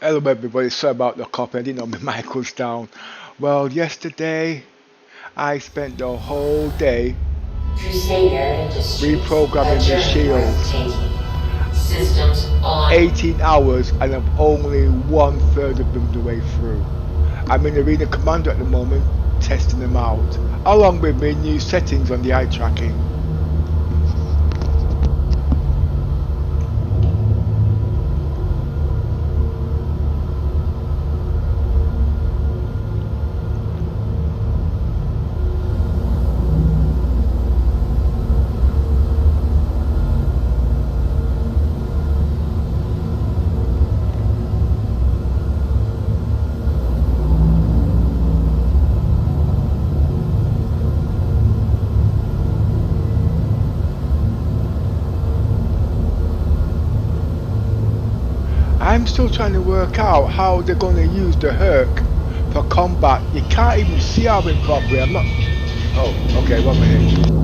Hello everybody, sorry about the copy, I didn't know my mic was down. Well, yesterday I spent the whole day Crusader Industries. reprogramming my shields. Systems on. 18 hours and I'm only 1/3 of them the way through. I'm in Arena Commander at the moment, testing them out, along with my new settings on the eye tracking. I'm still trying to work out how they're going to use the Herc for combat. You can't even see how it properly. I'm not. Oh, okay, 1 minute.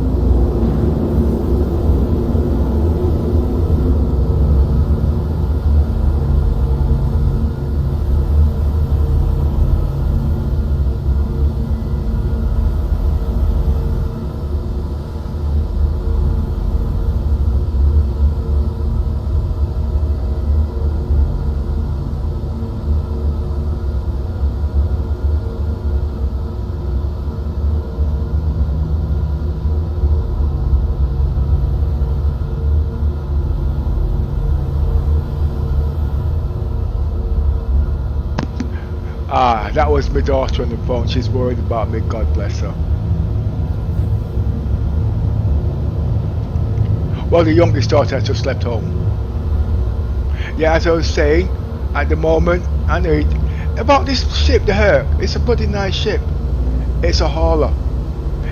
Ah, that was my daughter on the phone. She's worried about me. God bless her. Well, the youngest daughter has just left home. Yeah, as I was saying, at the moment, I need about this ship, the Herc. It's a bloody nice ship. It's a hauler.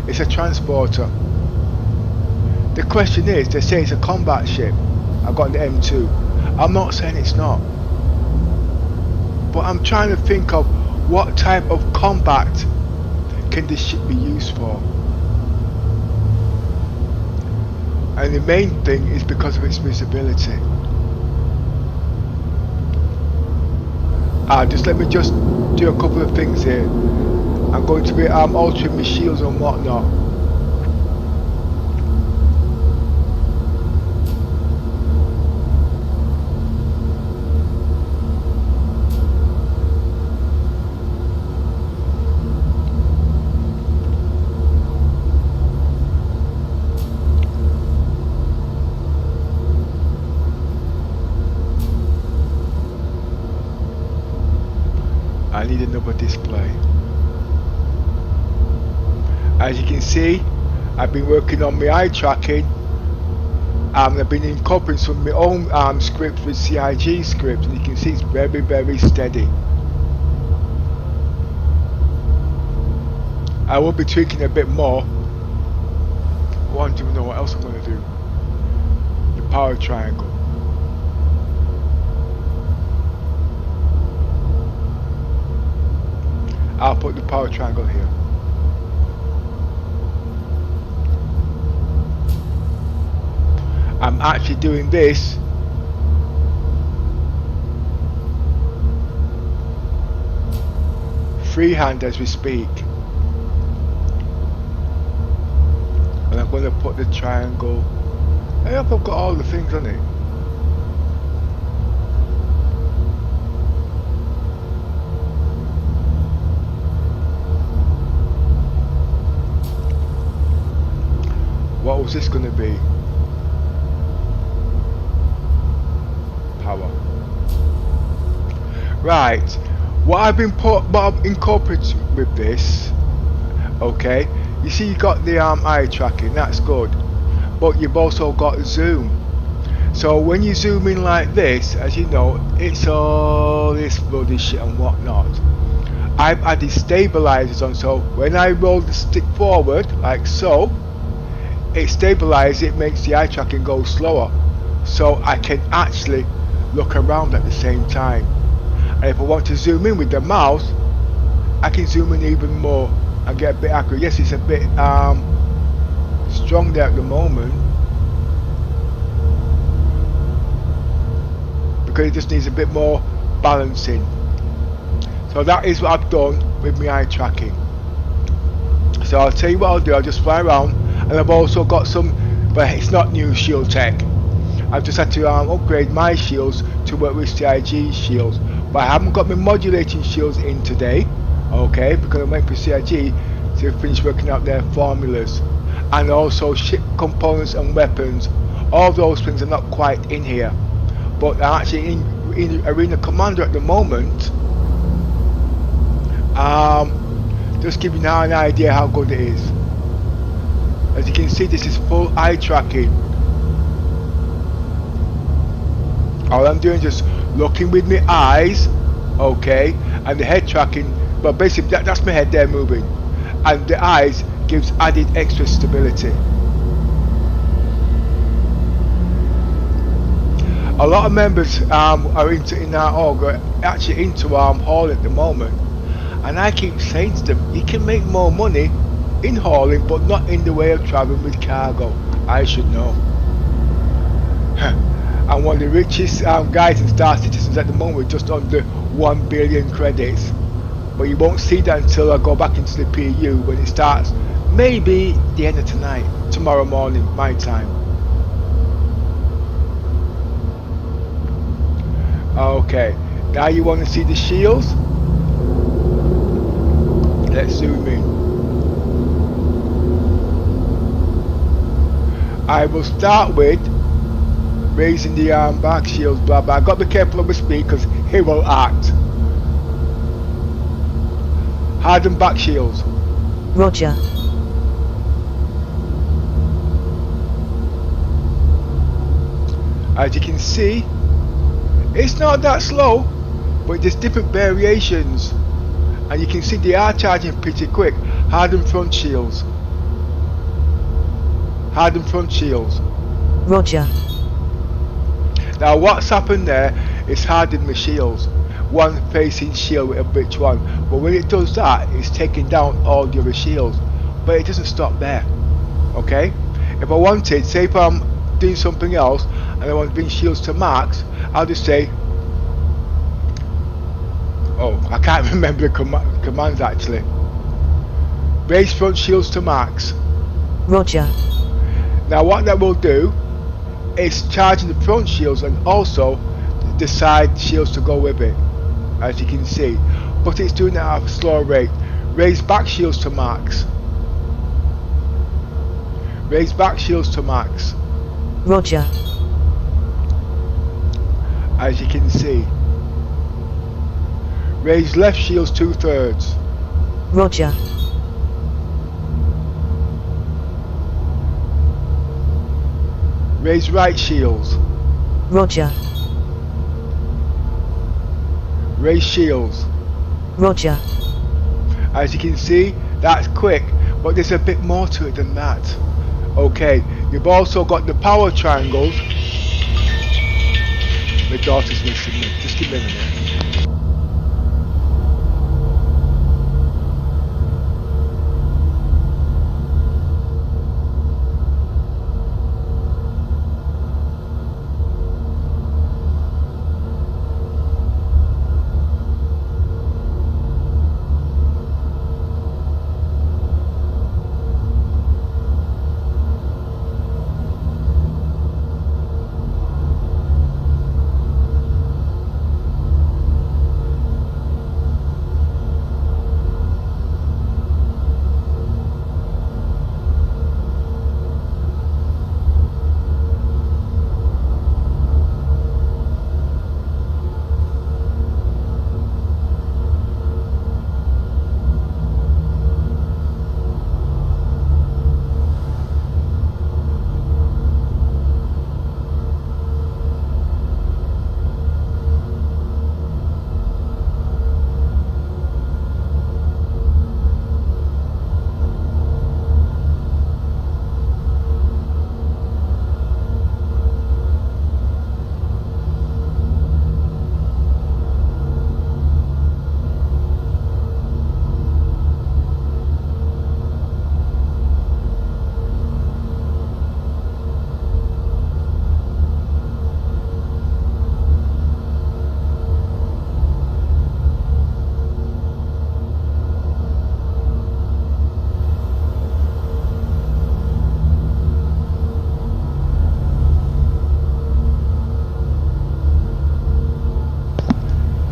It's a transporter. The question is, they say it's a combat ship. I've got the M2. I'm not saying it's not. But I'm trying to think of what type of combat can this ship be used for. And the main thing is because of its visibility. Just let me just do a couple of things here. I'm going to be altering my shields and whatnot. I need another display. As you can see, I've been working on my eye tracking. I've been incorporating some of my own scripts with CIG scripts, and you can see it's very, very steady. I will be tweaking a bit more. I want to know what else I'm going to do. The power triangle. I'll put the power triangle here. I'm actually doing this freehand as we speak. And I'm going to put the triangle. I hope I've got all the things on it. What was this going to be? Power. Right. What I've incorporated with this, okay, you see you got the eye tracking, that's good. But you've also got zoom. So when you zoom in like this, as you know, it's all this bloody shit and whatnot. I've added stabilizers on, so when I roll the stick forward, like so, it stabilizes, it makes the eye tracking go slower, so I can actually look around at the same time. And if I want to zoom in with the mouse, I can zoom in even more and get a bit accurate. Yes, it's a bit strong there at the moment because it just needs a bit more balancing. So that is what I've done with my eye tracking. So I'll tell you what I'll do. I'll just fly around, and I've also got some, but it's not new shield tech. I've just had to upgrade my shields to work with CIG shields, but I haven't got my modulating shields in today, okay, because I'm waiting for CIG to finish working out their formulas, and also ship components and weapons. All those things are not quite in here, but I'm actually in Arena Commander at the moment. Just giving you an idea how good it is. As you can see, this is full eye tracking. All I'm doing is just looking with my eyes, okay, and the head tracking, but basically that's my head there moving, and the eyes gives added extra stability. A lot of members are in our org, are actually into hauling at the moment, and I keep saying to them, you can make more money in hauling, but not in the way of traveling with cargo. I should know. I'm one of the richest guys in Star Citizens at the moment, with just under 1 billion credits. But you won't see that until I go back into the PU when it starts, maybe the end of tonight, tomorrow morning, my time. Okay, now you want to see the shields? Let's zoom in. I will start with raising the back shields, blah blah. I've got to be careful of my speed because he will act. Harden back shields. Roger. As you can see, it's not that slow, but there's different variations, and you can see they are charging pretty quick. Harden front shields. Harden front shields. Roger. Now what's happened there is hardened my shields. One facing shield with a bitch one. But when it does that, it's taking down all the other shields. But it doesn't stop there. Okay? If I wanted, say if I'm doing something else and I want to bring shields to max, I'll just say, oh, I can't remember the commands actually. Raise front shields to max. Roger. Now what that will do is charging the front shields and also the side shields to go with it, as you can see, but it's doing it at a slower rate. Raise back shields to max. Raise back shields to max. Roger. As you can see. Raise left shields 2/3. Roger. Raise right shields. Roger. Raise shields. Roger. As you can see, that's quick, but there's a bit more to it than that. Okay, you've also got the power triangles. My daughter's missing me. Just give me a minute.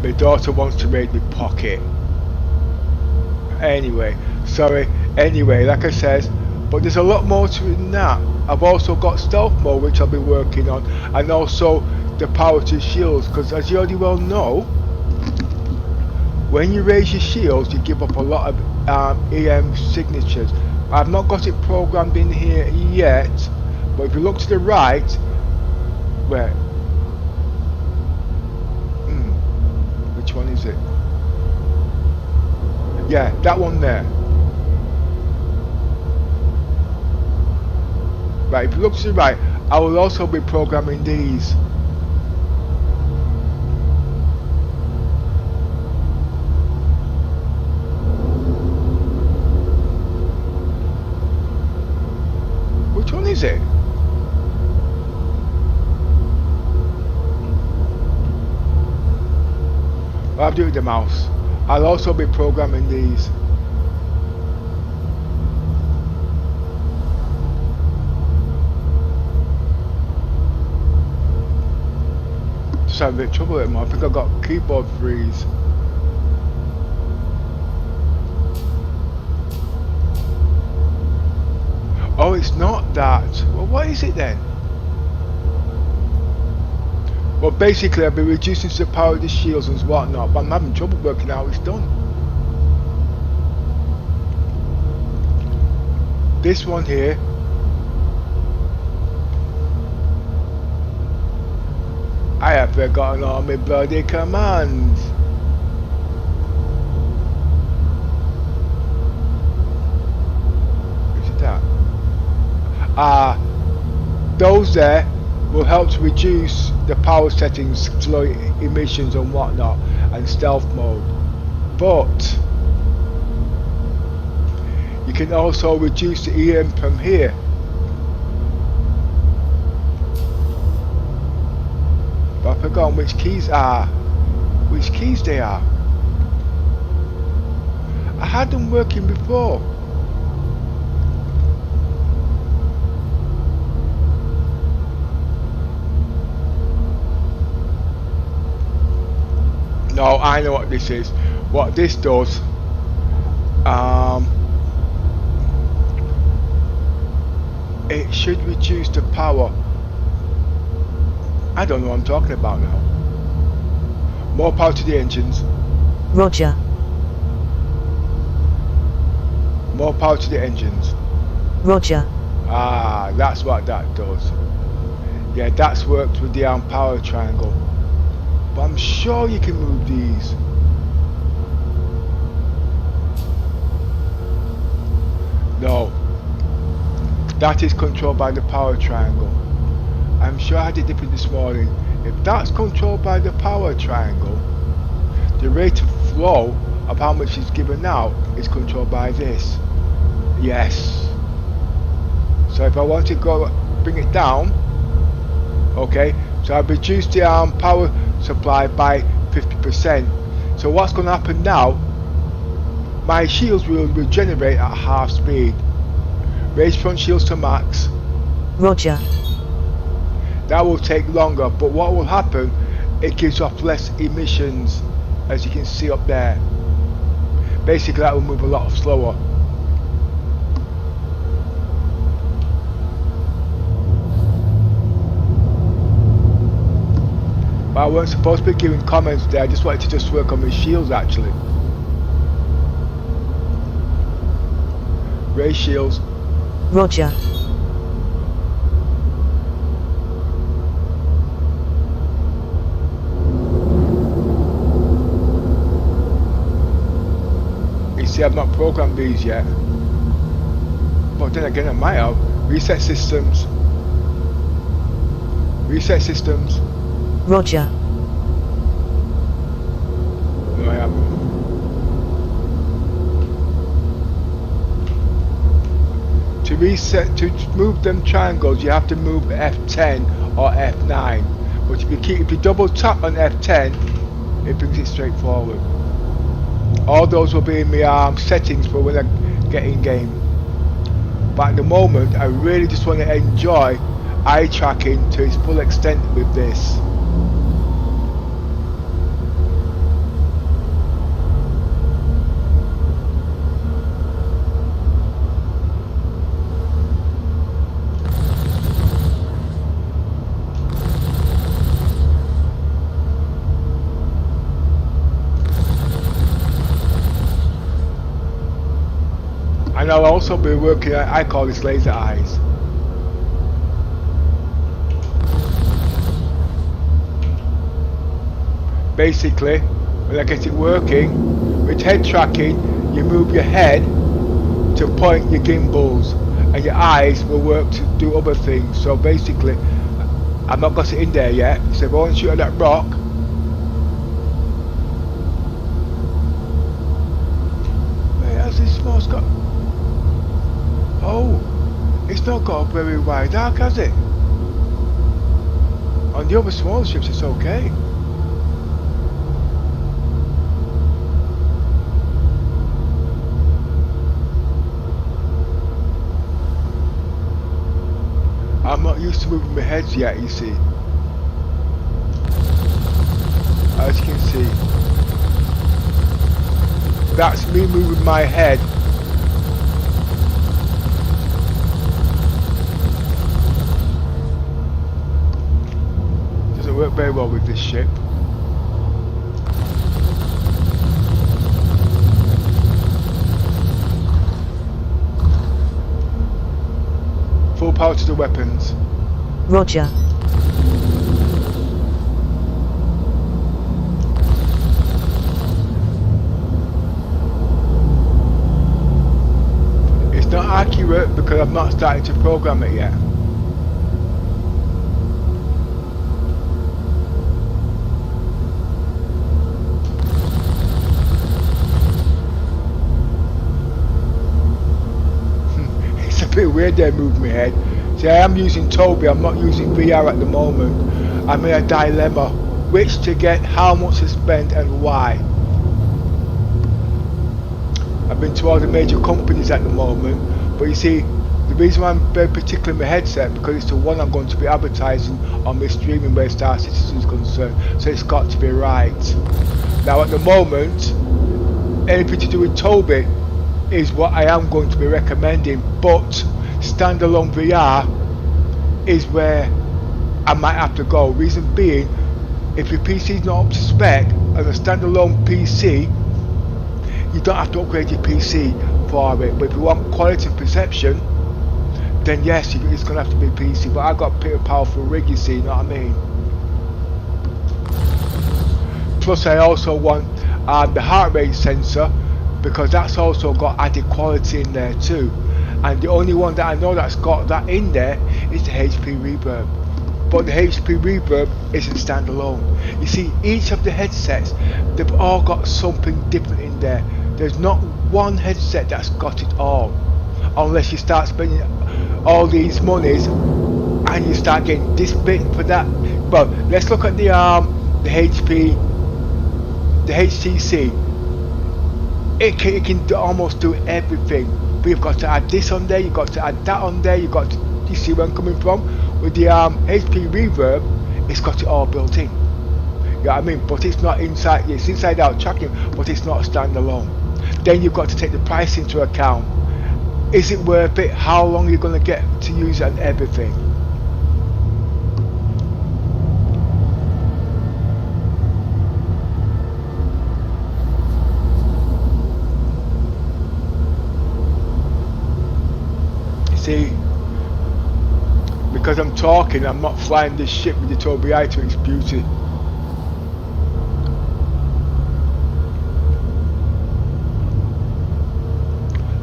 My daughter wants to raid my pocket. Anyway, sorry. Anyway, like I said, but there's a lot more to it than that. I've also got stealth mode, which I'll be working on, and also the power to shields, because as you already well know, when you raise your shields, you give up a lot of EM signatures. I've not got it programmed in here yet, but if you look to the right, where? Which one is it? Yeah, that one there. Right, if you look to the right, I will also be programming these. Which one is it? I'll do it with the mouse. I'll also be programming these. Just having a bit of trouble with them. I think I got keyboard freeze. Oh, it's not that. Well, what is it then? Well, basically, I've been reducing the power of the shields and whatnot, but I'm having trouble working out how it's done. This one here. I have forgotten all my bloody commands. Is it that? Those there will help to reduce the power settings, slow emissions and whatnot, and stealth mode. But you can also reduce the EM from here. But I've forgotten which keys are. Which keys they are. I had them working before. No, I know what this is. What this does, it should reduce the power. I don't know what I'm talking about now. More power to the engines. Roger. More power to the engines. Roger. That's what that does. Yeah, that's worked with the power triangle. But I'm sure you can move these. No. That is controlled by the power triangle. I'm sure I had it different this morning. If that's controlled by the power triangle, the rate of flow of how much is given out is controlled by this. Yes. So if I want to go bring it down, okay, so I've reduced the power supply by 50%. So what's going to happen now, my shields will regenerate at half speed. Raise front shields to max. Roger. That will take longer, but what will happen, it gives off less emissions, as you can see up there. Basically that will move a lot slower. But I weren't supposed to be giving comments there, I just wanted to just work on my shields actually. Raise shields. Roger. You see, I've not programmed these yet. But then again, I might have. Reset systems. Reset systems. Roger. No, I haven't. To reset, to move them triangles, you have to move F10 or F9. But if you double tap on F10, it brings it straight forward. All those will be in my settings for when I get in game. But at the moment, I really just want to enjoy eye tracking to its full extent with this. also be working, I call this laser eyes. Basically, when I get it working, with head tracking, you move your head to point your gimbals, and your eyes will work to do other things. So basically, I've not got it in there yet, so if I want to shoot at that rock, where has this mouse got? Oh, it's not got a very wide arc, has it? On the other smaller ships it's okay. I'm not used to moving my heads yet, you see. As you can see, that's me moving my head. Doesn't work very well with this ship. Full power to the weapons. Roger. It's not accurate because I've not started to program it yet. It's a bit weird they move my head. See, I am using Tobii, I'm not using VR at the moment. I'm in a dilemma. Which to get, how much to spend and why. I've been to all the major companies at the moment, but you see, the reason why I'm very particular in my headset, because it's the one I'm going to be advertising on my streaming where Star Citizen is concerned, so it's got to be right. Now at the moment, anything to do with Tobii is what I am going to be recommending, but standalone VR is where I might have to go. Reason being, if your PC is not up to spec as a standalone PC, you don't have to upgrade your PC for it. But if you want quality and perception, then yes, it's going to have to be PC. But I got a pretty powerful rig, you see, you know what I mean? Plus I also want the heart rate sensor, because that's also got added quality in there too. And the only one that I know that's got that in there is the HP reverb. But the HP reverb isn't standalone. You see, each of the headsets, they've all got something different in there. There's not one headset that's got it all, unless you start spending all these monies and you start getting this bit for that. Well, let's look at the HTC. It can almost do everything. But you've got to add this on there, you've got to add that on there, you see where I'm coming from? With the HP reverb, it's got it all built in. You know what I mean? But it's not inside, it's inside out tracking, but it's not standalone. Then you've got to take the price into account. Is it worth it? How long are you going to get to use it and everything? See, because I'm talking, I'm not flying this ship with the tobii to its beauty.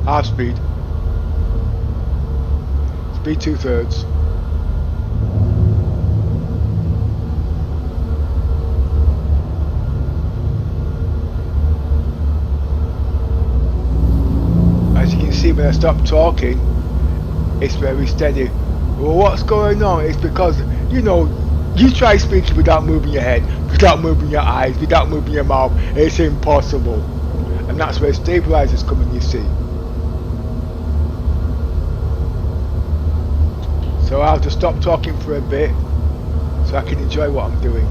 Half speed. Speed 2/3. As you can see, when I stop talking, it's very steady. Well, what's going on? It's because, you know, you try speaking without moving your head, without moving your eyes, without moving your mouth. It's impossible. And that's where stabilizers come in, you see. So I'll have to stop talking for a bit so I can enjoy what I'm doing.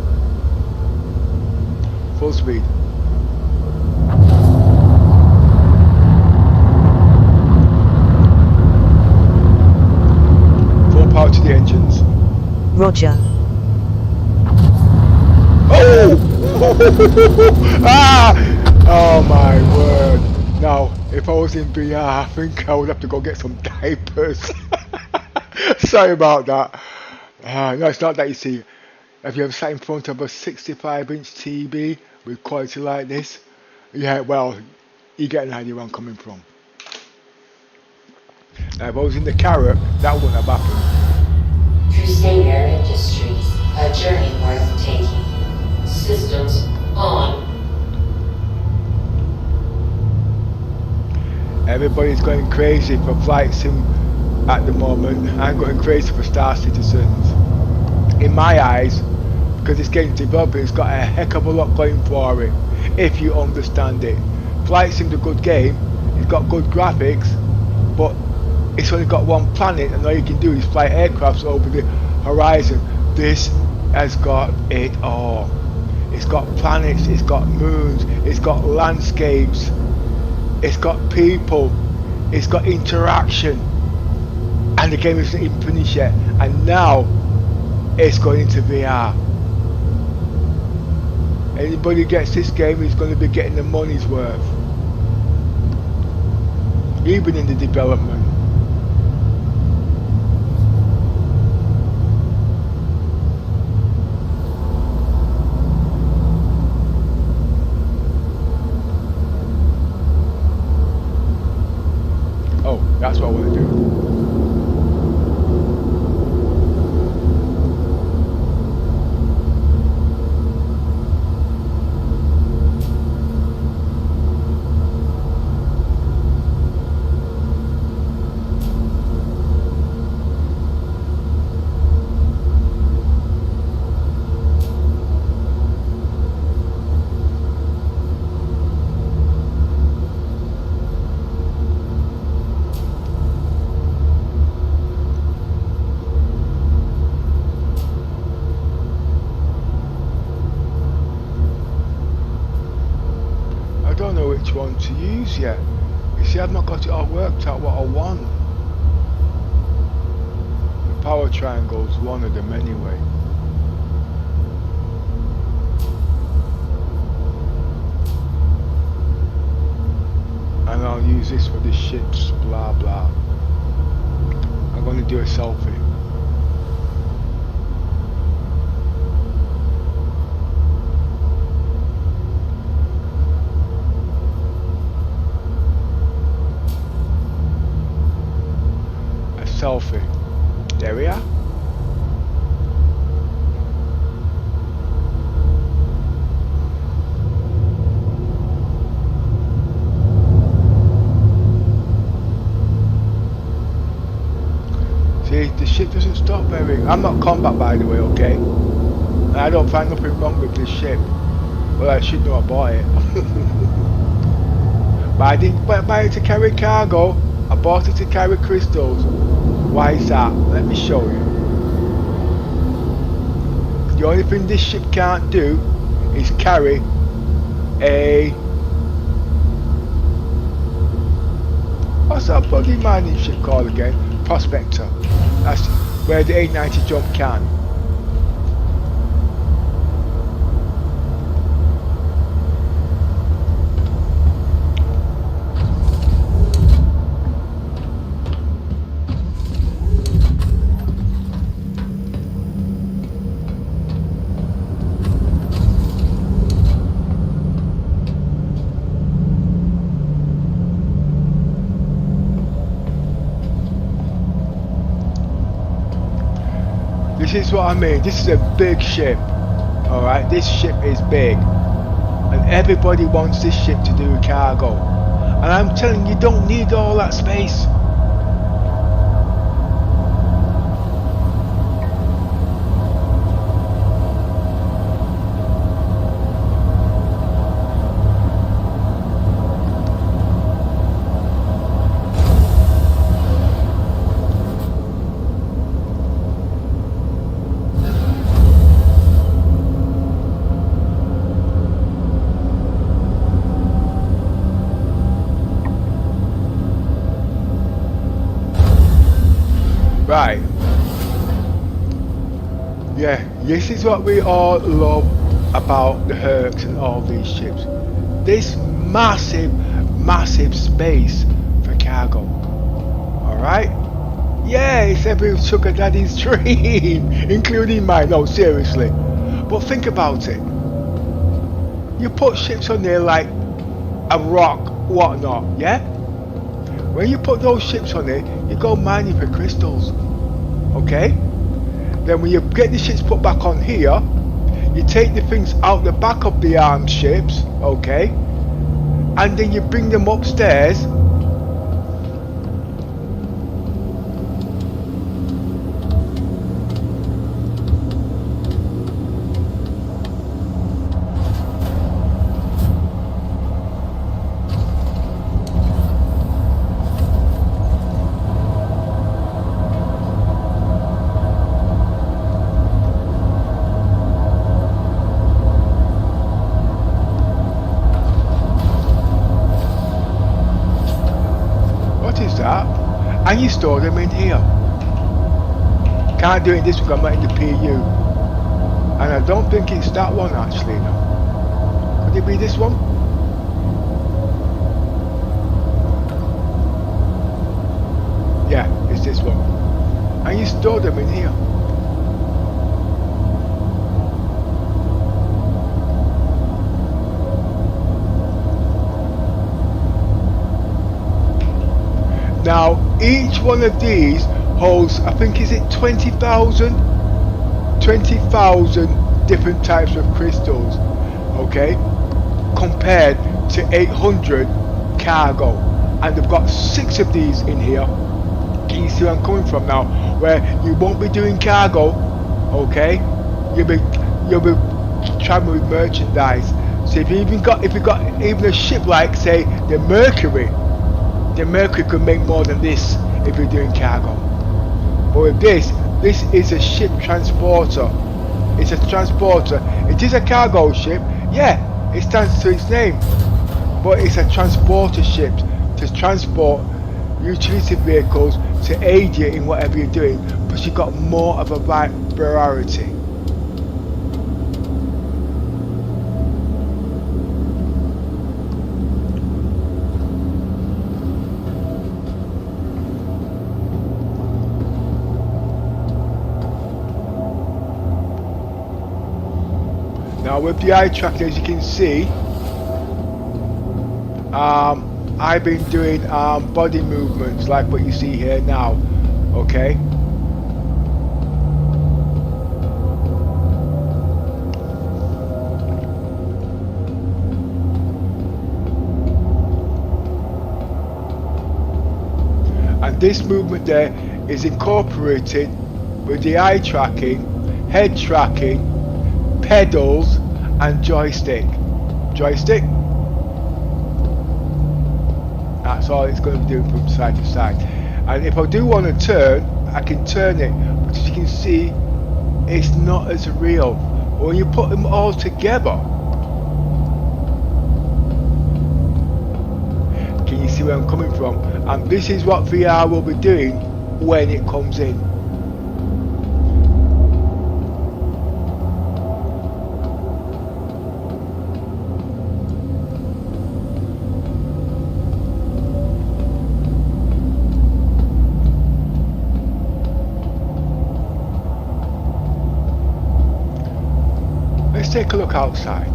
Full speed. Power to the engines. Roger. Oh! Ah! Oh my word. No, If I was in VR, I think I would have to go get some diapers. Sorry about that. No, it's not that, you see. Have you ever sat in front of a 65-inch TV with quality like this? Yeah, well, you get an idea where I'm coming from. Now, if I was in the Carrack, that wouldn't have happened. Crusader Industries, a journey worth taking. Systems on. Everybody's going crazy for flight sim at the moment. I'm going crazy for Star Citizens. In my eyes, because this game's developing, it's got a heck of a lot going for it, if you understand it. Flight Sim's a good game, it's got good graphics, but it's only got one planet and all you can do is fly aircrafts over the horizon. This has got it all. It's got planets, it's got moons, it's got landscapes, it's got people, it's got interaction, and the game isn't even finished yet, and now it's going into VR. Anybody who gets this game is going to be getting the money's worth, even in the development. Oh, that's what I want to do. I don't know which one to use yet. You see, I've not got it all worked out what I want. The power triangle's one of them anyway. And I'll use this for the ships, blah blah. I'm going to do a selfie. Selfie. There we are. See, the ship doesn't stop very. I'm not combat, by the way, okay? And I don't find nothing wrong with this ship. Well, I should know I bought it. But I didn't buy it to carry cargo. I bought it to carry crystals. Why is that? Let me show you. The only thing this ship can't do is carry a... What's that bloody mining ship called again? Prospector. That's where the 890 jump can. This is what I mean. This is a big ship. Alright, this ship is big. And everybody wants this ship to do cargo. And I'm telling you, you don't need all that space. Right. Yeah, this is what we all love about the Hercs and all these ships. This massive massive space for cargo. Alright? Yeah, it's every sugar daddy's dream, including mine. No, seriously. But think about it. You put ships on there like a rock, whatnot, yeah? When you put those ships on there, you go mining for crystals. Okay? Then when you get the ships put back on here, you take the things out the back of the armed ships, okay? And then you bring them upstairs. And you store them in here. Can't do it in this one, I'm not in the PU. And I don't think it's that one actually, no. Could it be this one? Yeah, it's this one. And you store them in here. Now, each one of these holds, I think, is it 20,000? 20,000 different types of crystals, okay? Compared to 800 cargo. And they've got 6 of these in here. Can you see where I'm coming from now? Where you won't be doing cargo, okay? You'll be traveling with merchandise. So if you've got even a ship like, say, the Mercury could make more than this if you're doing cargo. But with this is a ship transporter. It's a transporter. It is a cargo ship, yeah, it stands to its name. But it's a transporter ship to transport utility vehicles to aid you in whatever you're doing, but you've got more of a variety. Now with the eye tracker, as you can see, I've been doing body movements like what you see here now, okay? And this movement there is incorporated with the eye tracking, head tracking, pedals and joystick. That's all it's going to be doing from side to side. And if I do want to turn, I can turn it, but as you can see, it's not as real. But when you put them all together, can you see where I'm coming from? And this is what VR will be doing when it comes in. Let's take a look outside.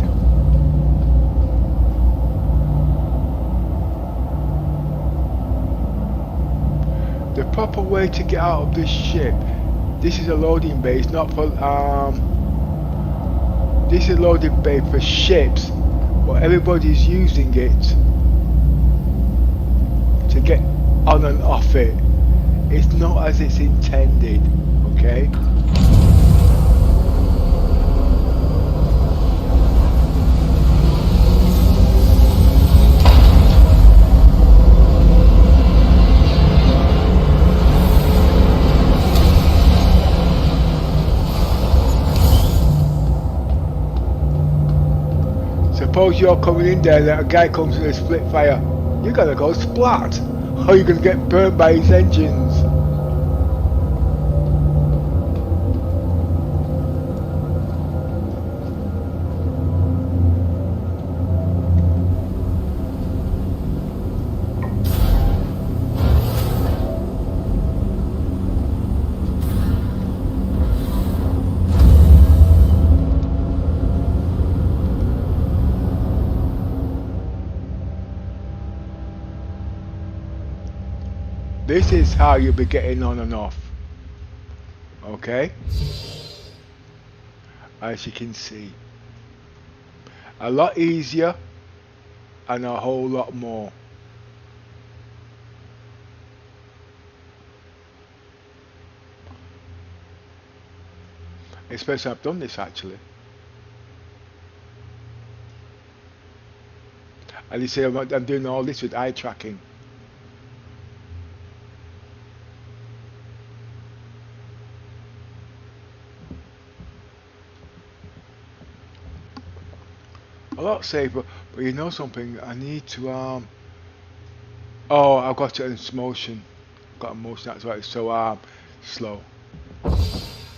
The proper way to get out of this ship. This is a loading bay. It's not for this is a loading bay for ships, but everybody's using it to get on and off it. It's not as it's intended, okay? Suppose you're coming in there and a guy comes with a split fire. You're gonna go splat, or you're gonna get burnt by his engines. this is how you'll be getting on and off. Okay? As you can see. A lot easier and a whole lot more. Especially I've done this actually. And you see I'm doing all this with eye tracking. A lot safer, but you know something, I need to oh, I've got it in motion. Got a motion, that's why it's so slow.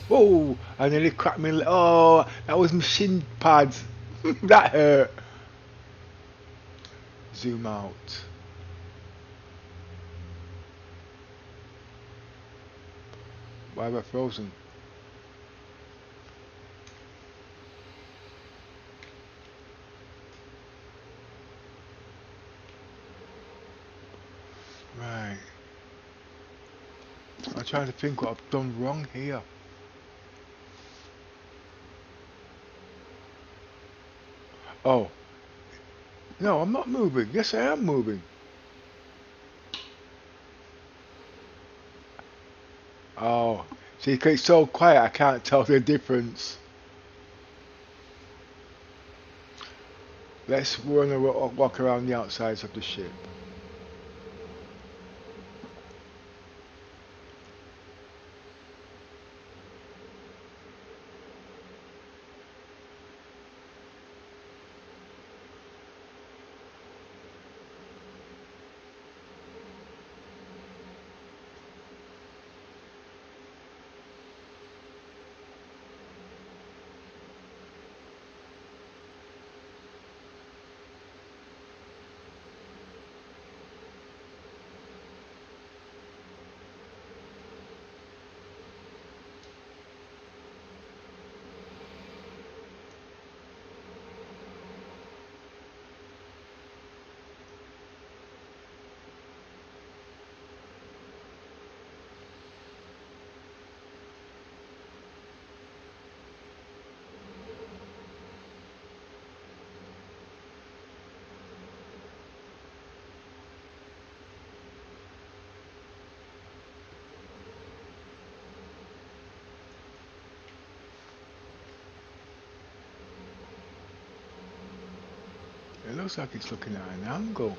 Whoa, I nearly cracked me. Oh, that was my shin pads. That hurt. Zoom out. Why have I frozen? Right. I'm trying to think what I've done wrong here. Oh. No, I'm not moving. Yes, I am moving. Oh. See, 'cause it's so quiet, I can't tell the difference. Let's run a walk around the outsides of the ship. It looks like it's looking at an angle.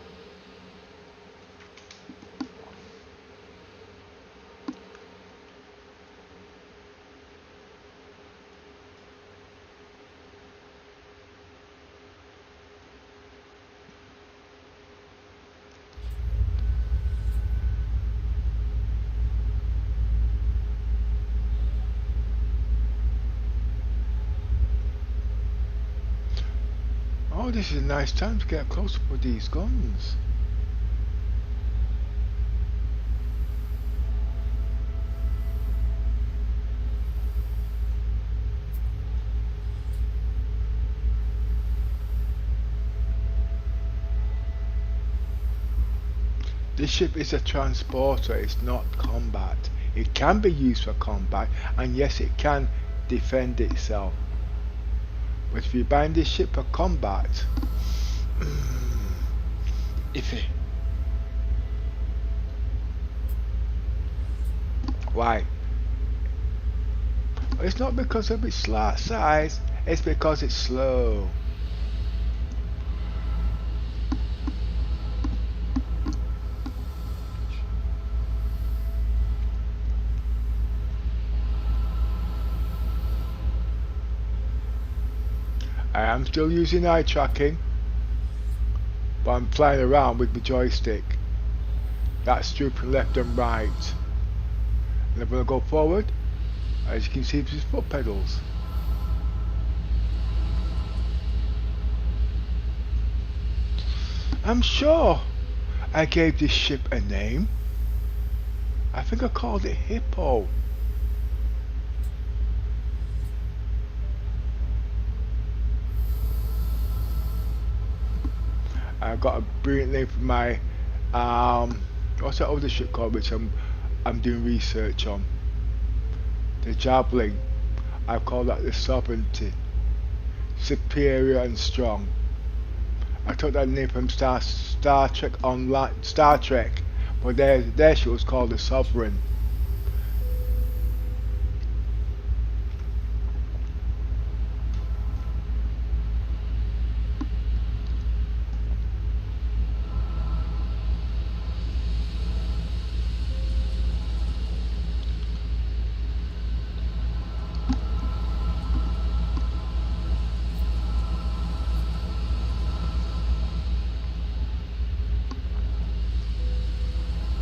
Oh, this is a nice time to get close up with these guns. This ship is a transporter, it's not combat. It can be used for combat, and yes, it can defend itself. But if you bind this ship for combat, iffy. Why? It's not because of its size, it's because it's slow. I am still using eye tracking, but I'm flying around with the joystick. That's drooping left and right. And I'm going to go forward, as you can see, these foot pedals. I'm sure I gave this ship a name. I think I called it Hippo. I've got a brilliant name for my What's that other ship called which I'm doing research on? The Javelin. I call that the Sovereignty. Superior and strong. I took that name from Star Trek Online, Star Trek, but their ship was called the Sovereign.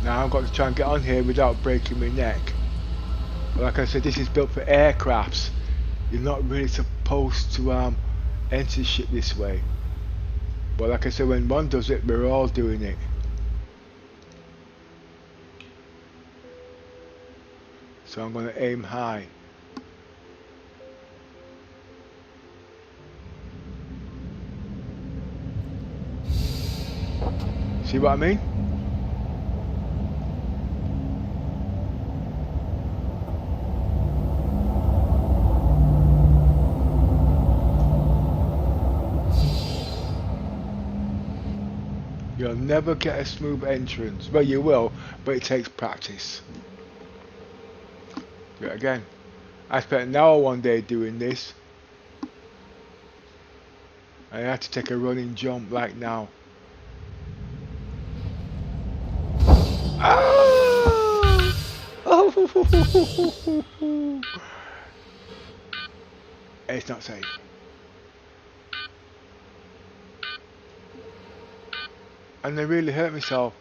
Now I've got to try and get on here without breaking my neck. But like I said, this is built for aircrafts. You're not really supposed to enter the ship this way. But like I said, when one does it, we're all doing it. So I'm going to aim high. See what I mean? You'll never get a smooth entrance. Well, you will, but it takes practice. Do it again. I spent an hour one day doing this. I had to take a running jump like now. Ah! Oh! It's not safe. And I really hurt myself.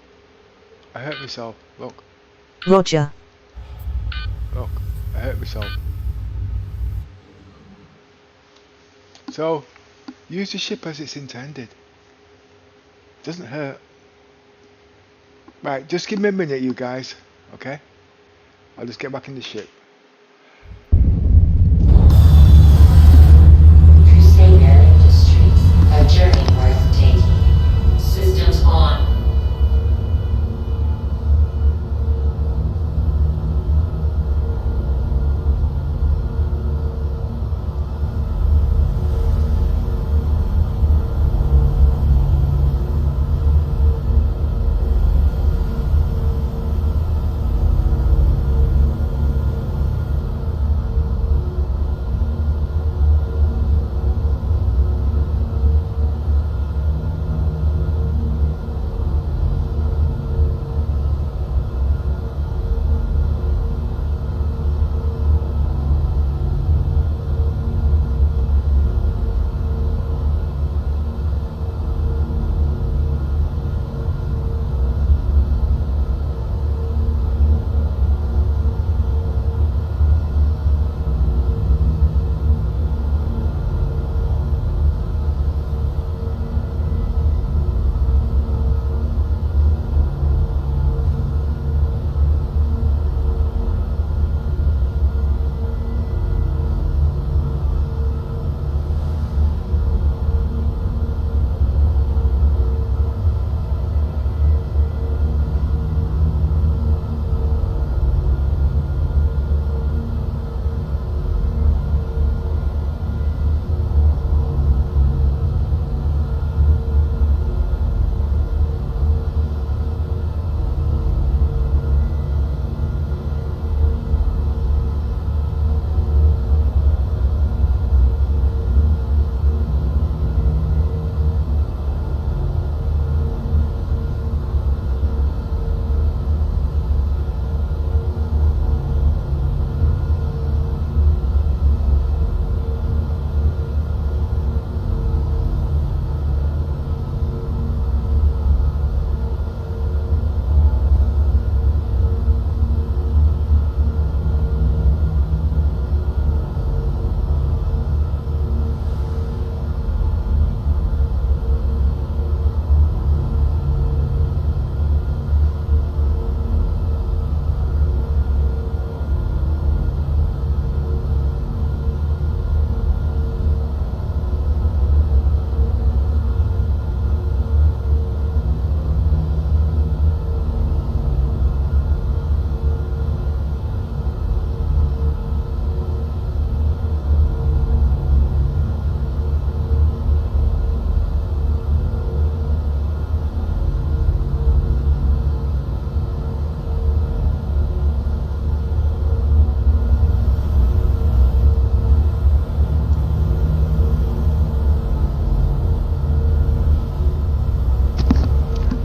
I hurt myself. Look. Roger. Look. I hurt myself. So, use the ship as it's intended. Doesn't hurt. Right, just give me a minute, you guys. Okay? I'll just get back in the ship. Crusader Industries, a journey worth taking. Systems on.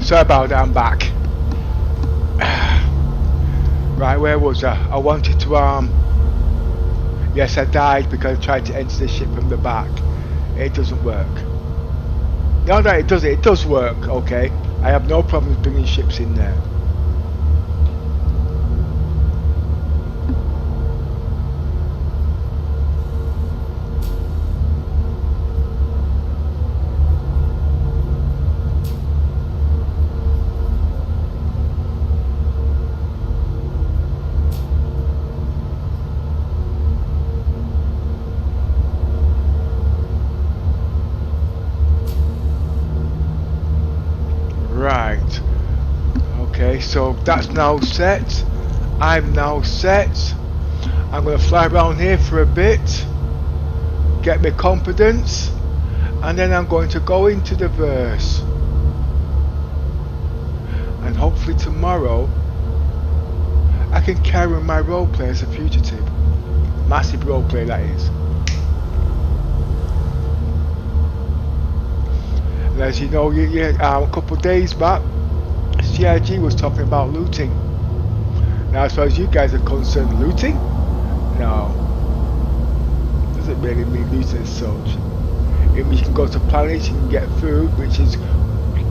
Sorry about that, I'm back. Right, where was I? I wanted to yes, I died because I tried to enter the ship from the back. It doesn't work. No, it does work, okay. I have no problems bringing ships in there. Right. Okay, so that's now set. I'm now set. I'm going to fly around here for a bit, get my confidence, and then I'm going to go into the verse. And hopefully tomorrow I can carry my roleplay as a fugitive. Massive roleplay that is. And as you know, a couple of days back, CIG was talking about looting. Now, as far as you guys are concerned, looting? No. Doesn't really mean looting as such. It means you can go to planets, you can get food, which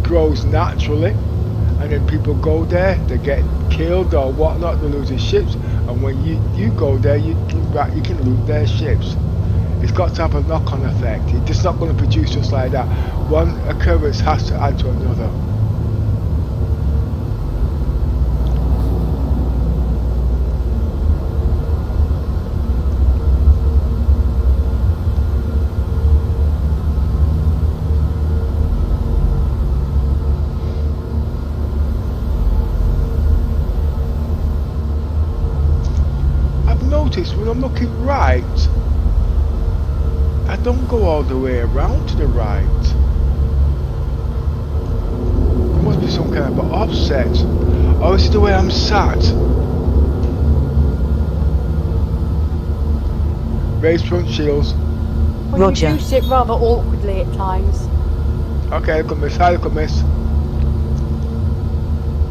grows naturally, and then people go there, they get killed or whatnot, they lose their ships, and when you go there, you can loot their ships. It's got to have a knock-on effect. It's just not going to produce just like that. One occurrence has to add to another. I've noticed when I'm looking right, I don't go all the way around to the right. There must be some kind of an offset. Or is it the way I'm sat? Raise front shields. Well, Roger. you do sit rather awkwardly at times. Okay, look at miss. Hi, look at miss.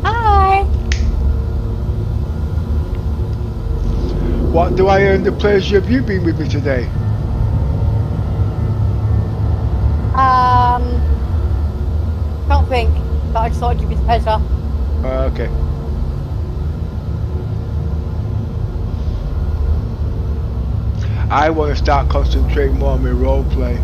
Hi! What do I earn the pleasure of you being with me today? Can't think, but I just thought I'd give you the pleasure. Okay. I want to start concentrating more on my role play.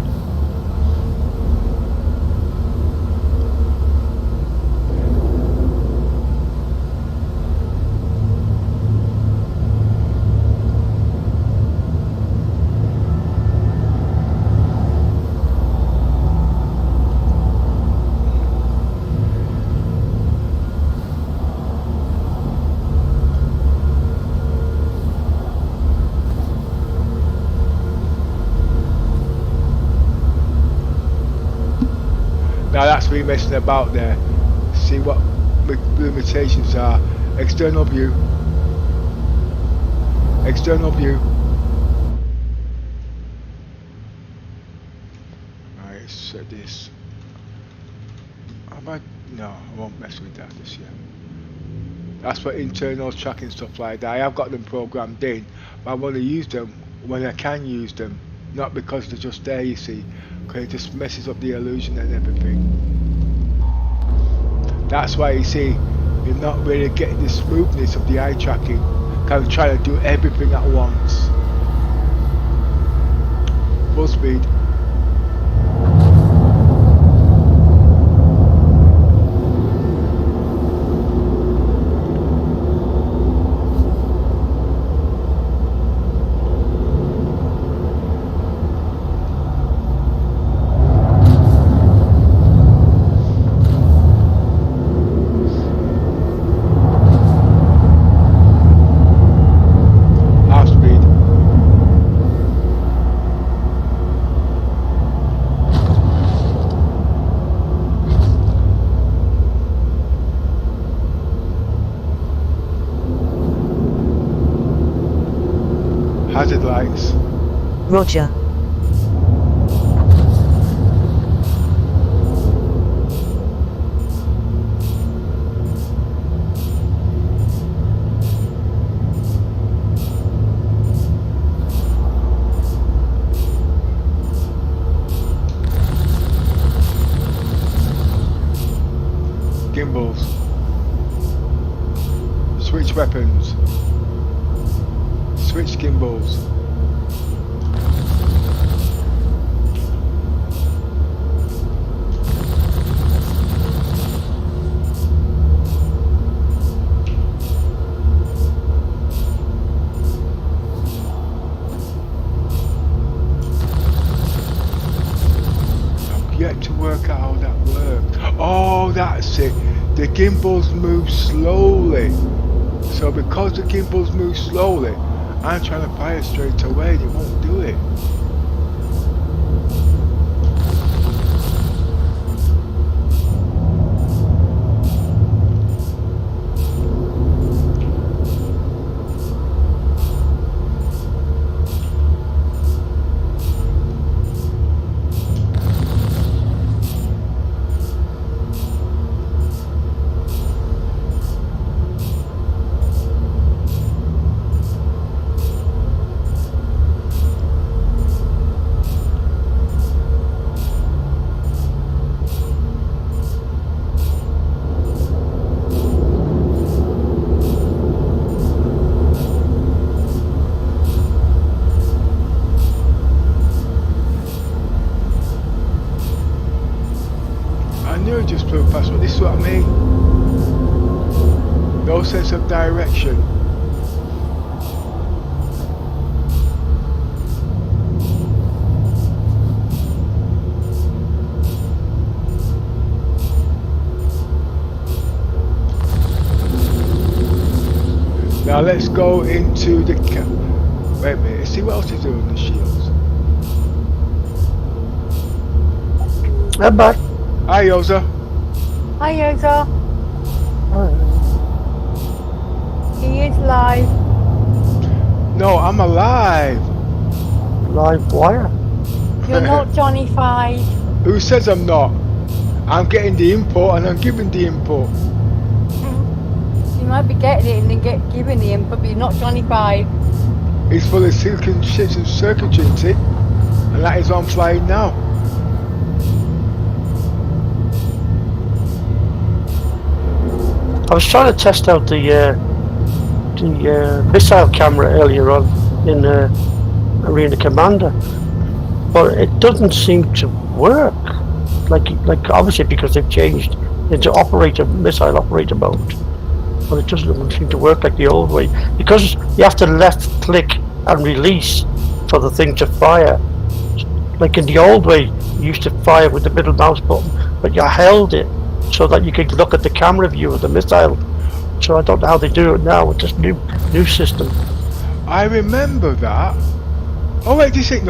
Now that's me messing about there. See what my limitations are. External view. External view. Right, set this. No, I won't mess with that this year. That's for internal tracking stuff like that. I have got them programmed in, but I want to use them when I can use them. Not because they're just there, you see. Because it just messes up the illusion and everything. That's why you see, you're not really getting the smoothness of the eye tracking. Because I'm trying to do everything at once. Full speed. Hazard lights. Roger. Switch weapons. Switch gimbals. I've yet to work out how that works. Oh, that's it. The gimbals move slowly. So because the gimbals move slowly, I'm trying to fire straight away. They won't do it. Just flew past me. This is what I mean. No sense of direction. Now let's go into the wait a minute. Let's see what else is doing the shields. I'm back. Hi, Yoza. Hi, Yoza. He is live. No, I'm alive. Live wire. You're not Johnny 5. Who says I'm not? I'm getting the input and I'm giving the input. You might be getting it and then giving the input, but you're not Johnny 5. It's full of silicon shits and circuitry, isn't it? And that is why I'm flying now. I was trying to test out the missile camera earlier on in Arena Commander, but it doesn't seem to work. Like obviously because they've changed into missile operator mode, but it doesn't seem to work like the old way, because you have to left click and release for the thing to fire. Like in the old way, you used to fire with the middle mouse button, but you held it so that you could look at the camera view of the missile. So I don't know how they do it now with this new system. I remember that. Oh wait, this ship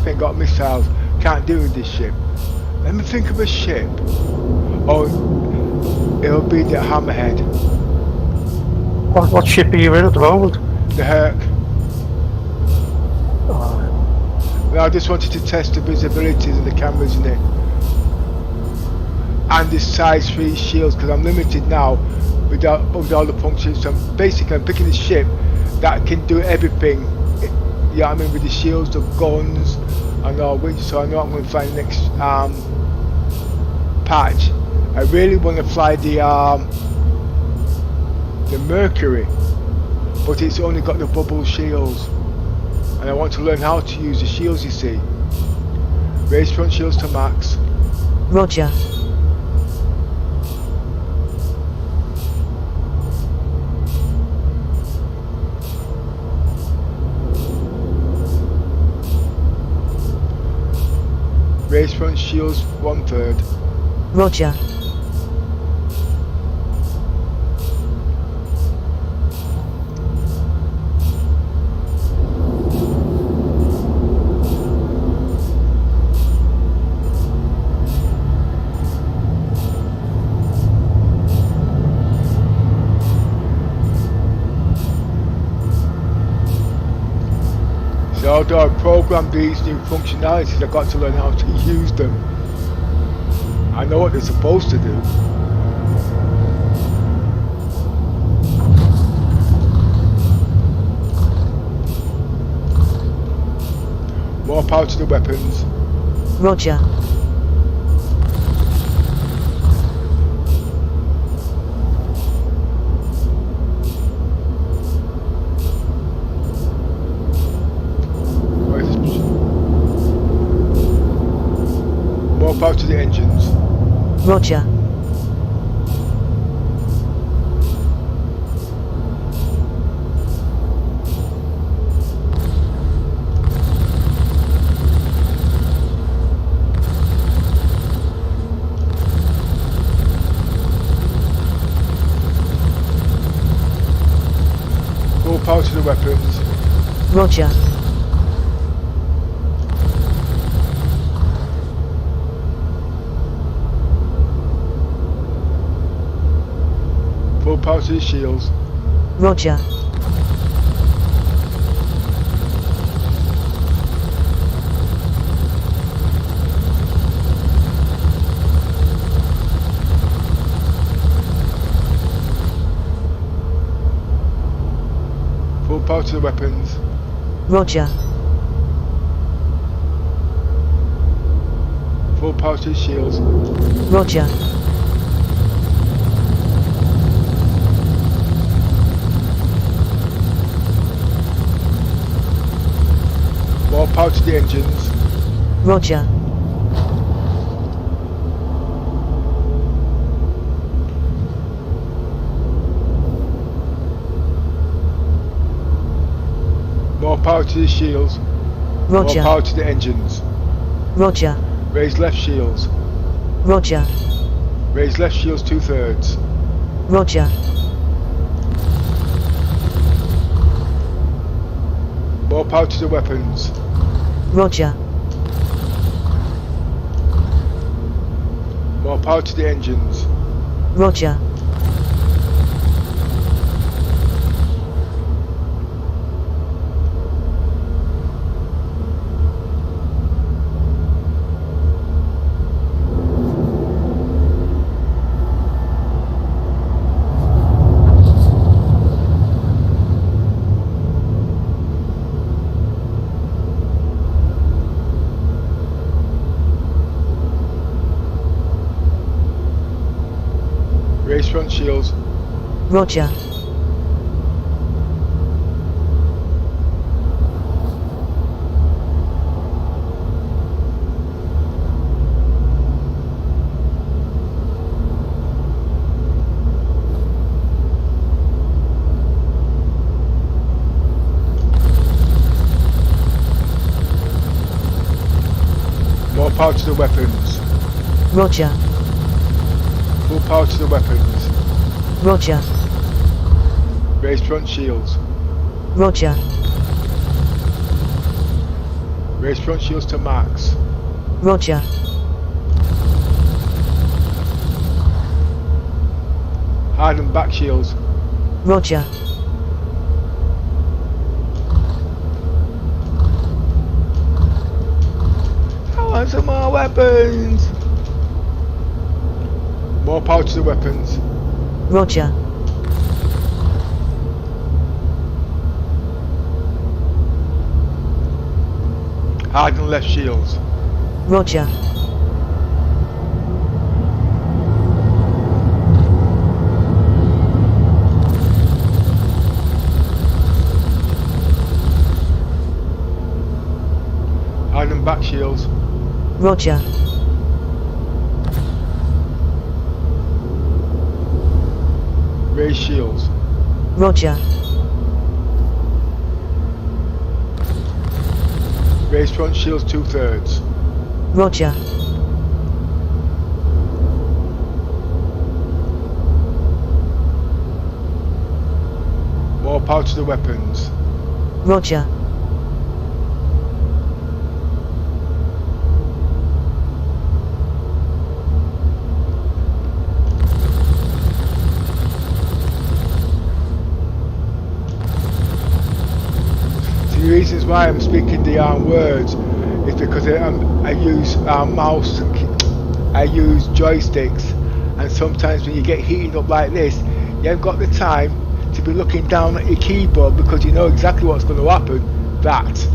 ain't got missiles. Can't deal with this ship. Let me think of a ship. Oh, it'll be the Hammerhead. What ship are you in at the moment? The Herc. Oh. Well, I just wanted to test the visibilities of the cameras in it. And the size 3 shields, because I'm limited now with all the functions. So I'm picking a ship that can do everything. You know what I mean, with the shields, the guns, and all which. So I know I'm going to fly the next patch. I really want to fly the Mercury, but it's only got the bubble shields, and I want to learn how to use the shields. You see, raise front shields to max. Roger. Raise front shields 1/3. Roger. So although I programmed these new functionalities, I've got to learn how to use them. I know what they're supposed to do. More power to the weapons. Roger. More power to the engines. Roger. Full power to the weapons. Roger. Full power to the shields. Roger. Full power to the weapons. Roger. Full power to the shields. Roger. More power to the engines. Roger. More power to the shields. Roger. More power to the engines. Roger. Raise left shields. Roger. Raise left shields 2/3. Roger. More power to the weapons. Roger. More power to the engines. Roger. Raise front shields. Roger. More power to the weapons. Roger. Full power to the weapons. Roger. Raise front shields. Roger. Raise front shields to max. Roger. Harden back shields. Roger. I want some more weapons. More power to the weapons. Roger. Harden left shields. Roger. Harden back shields. Roger. Raise shields. Roger. Raise front shields 2/3. Roger. More power to the weapons. Roger. The reasons why I'm speaking the words is because I use mouse and I use joysticks, and sometimes when you get heated up like this, you haven't got the time to be looking down at your keyboard because you know exactly what's going to happen. That.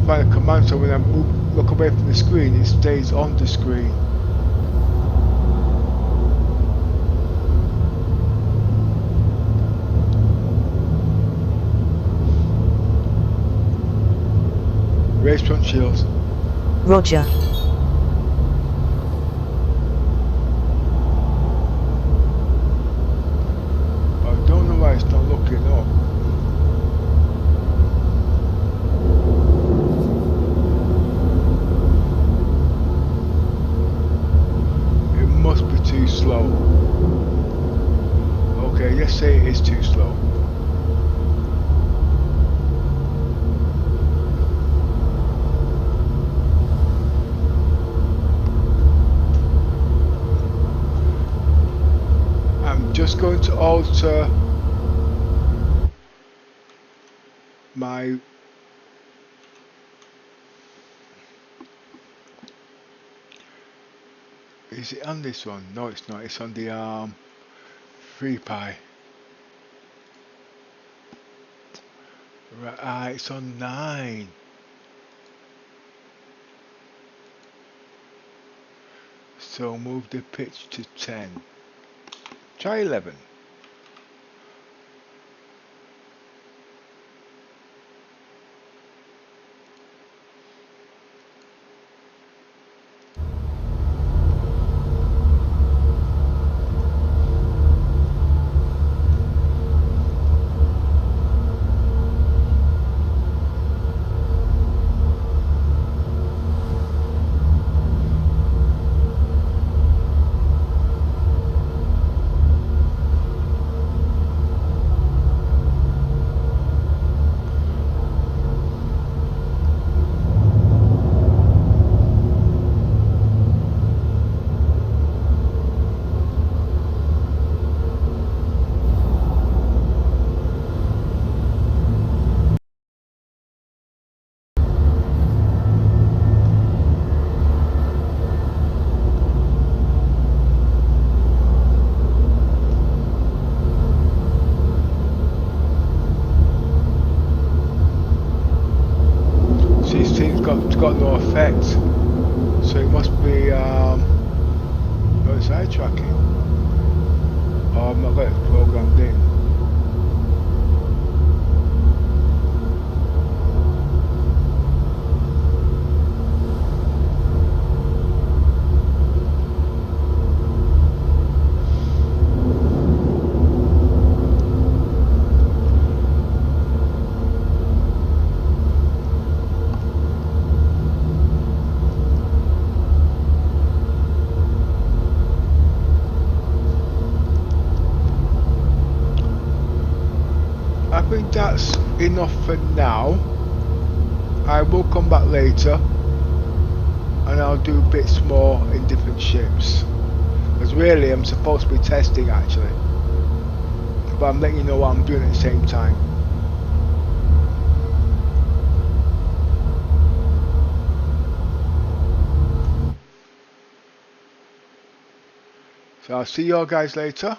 find a command so when I look away from the screen it stays on the screen. Raise front shields. Roger. I don't know why it's not looking up. It must be too slow. Okay, let's say it is too slow. I'm just going to alter my is it on this one? No, it's not. It's on the 3 pi. Right, it's on 9. So move the pitch to 10. Try 11. Got no effect, so it must be no, it's eye tracking. Oh, I've not got it programmed in. I think that's enough for now. I will come back later and I'll do bits more in different ships, because really I'm supposed to be testing actually, but I'm letting you know what I'm doing at the same time. So I'll see you all guys later.